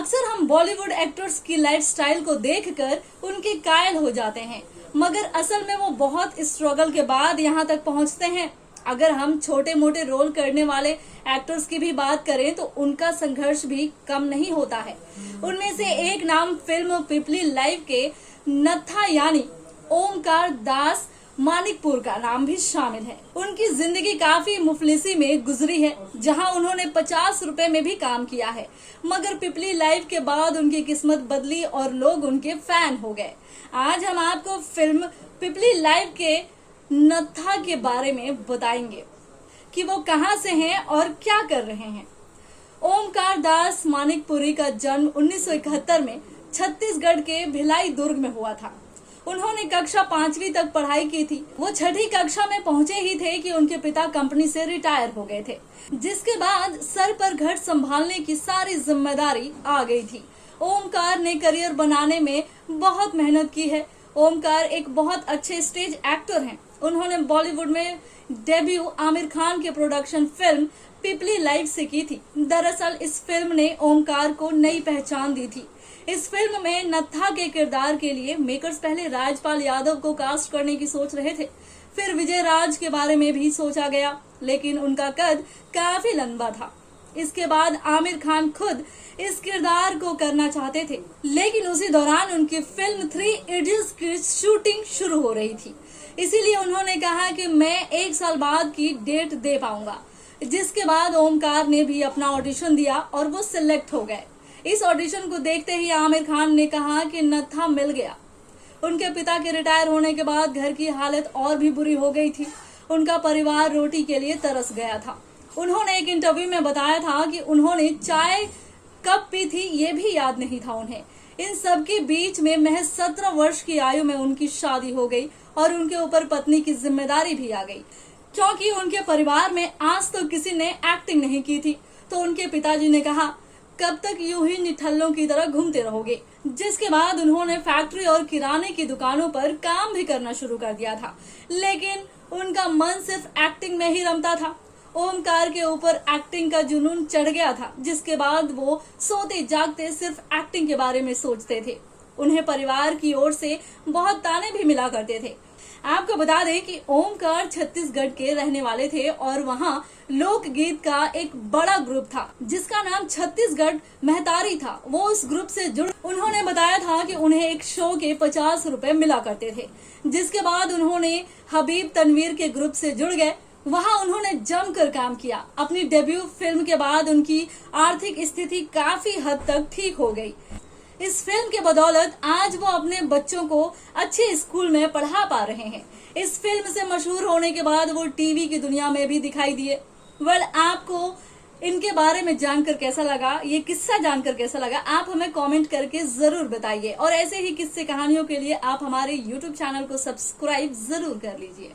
अक्सर हम बॉलीवुड एक्टर्स की लाइफस्टाइल को देखकर उनके कायल हो जाते हैं, मगर असल में वो बहुत स्ट्रगल के बाद यहाँ तक पहुँचते हैं। अगर हम छोटे मोटे रोल करने वाले एक्टर्स की भी बात करें तो उनका संघर्ष भी कम नहीं होता है। उनमें से एक नाम फिल्म पीपली लाइव के नत्था यानी ओमकार दास मानिकपुर का नाम भी शामिल है। उनकी जिंदगी काफी मुफलिसी में गुजरी है, जहां उन्होंने 50 रुपए में भी काम किया है, मगर पीपली लाइव के बाद उनकी किस्मत बदली और लोग उनके फैन हो गए। आज हम आपको फिल्म पीपली लाइव के नत्था के बारे में बताएंगे कि वो कहां से हैं और क्या कर रहे हैं। ओमकार दास मानिकपुरी का जन्म 1971 में छत्तीसगढ़ के भिलाई दुर्ग में हुआ था। उन्होंने कक्षा 5वीं तक पढ़ाई की थी। वो 6ठी कक्षा में पहुंचे ही थे कि उनके पिता कंपनी से रिटायर हो गए थे, जिसके बाद सर पर घर संभालने की सारी जिम्मेदारी आ गई थी। ओमकार ने करियर बनाने में बहुत मेहनत की है। ओमकार एक बहुत अच्छे स्टेज एक्टर हैं। उन्होंने बॉलीवुड में डेब्यू आमिर खान के प्रोडक्शन फिल्म पीपली लाइव से की थी। दरअसल इस फिल्म ने ओमकार को नई पहचान दी थी। इस फिल्म में नत्था के किरदार के लिए मेकर्स पहले राजपाल यादव को कास्ट करने की सोच रहे थे, फिर विजय राज के बारे में भी सोचा गया, लेकिन उनका कद काफी लंबा था। इसके बाद आमिर खान खुद इस किरदार को करना चाहते थे, लेकिन उसी दौरान उनकी फिल्म 3 इडियट्स की शूटिंग शुरू हो रही थी। इसीलिए उन्होंने कहा कि मैं 1 साल बाद की डेट दे पाऊंगा। जिसके बाद ओमकार ने भी अपना ऑडिशन दिया और वो सिलेक्ट हो गए। इस ऑडिशन को देखते ही आमिर खान ने कहा कि नत्था मिल गया। उनके पिता के रिटायर होने के बाद घर की हालत और भी बुरी हो गई थी। उनका परिवार रोटी के लिए तरस गया था। उन्होंने एक इंटरव्यू में बताया था कि उन्होंने चाय कब पी थी ये भी याद नहीं था उन्हें। इन सब के बीच में महज 17 वर्ष की आयु में उनकी शादी हो गई और उनके ऊपर पत्नी की जिम्मेदारी भी आ गई, क्योंकि उनके परिवार में आज तो किसी ने एक्टिंग नहीं की थी। तो उनके पिताजी ने कहा, कब तक यूं ही निठल्लों की तरह घूमते रहोगे। जिसके बाद उन्होंने फैक्ट्री और किराने की दुकानों पर काम भी करना शुरू कर दिया था, लेकिन उनका मन सिर्फ एक्टिंग में ही रमता था। ओमकार के ऊपर एक्टिंग का जुनून चढ़ गया था, जिसके बाद वो सोते जागते सिर्फ एक्टिंग के बारे में सोचते थे। उन्हें परिवार की ओर से बहुत ताने भी मिला करते थे। आपको बता दें कि ओमकार छत्तीसगढ़ के रहने वाले थे और वहाँ लोकगीत का एक बड़ा ग्रुप था जिसका नाम छत्तीसगढ़ महतारी था। वो उस ग्रुप से जुड़ उन्होंने बताया था कि उन्हें एक शो के 50 रुपए मिला करते थे। जिसके बाद उन्होंने हबीब तनवीर के ग्रुप से जुड़ गए। वहाँ उन्होंने जमकर काम किया। अपनी डेब्यू फिल्म के बाद उनकी आर्थिक स्थिति काफी हद तक ठीक हो गई। इस फिल्म के बदौलत आज वो अपने बच्चों को अच्छे स्कूल में पढ़ा पा रहे हैं। इस फिल्म से मशहूर होने के बाद वो टीवी की दुनिया में भी दिखाई दिए। आपको इनके बारे में जानकर कैसा लगा, ये किस्सा जानकर कैसा लगा, आप हमें कमेंट करके जरूर बताइए। और ऐसे ही किस्से कहानियों के लिए आप हमारे YouTube चैनल को सब्सक्राइब जरूर कर लीजिए।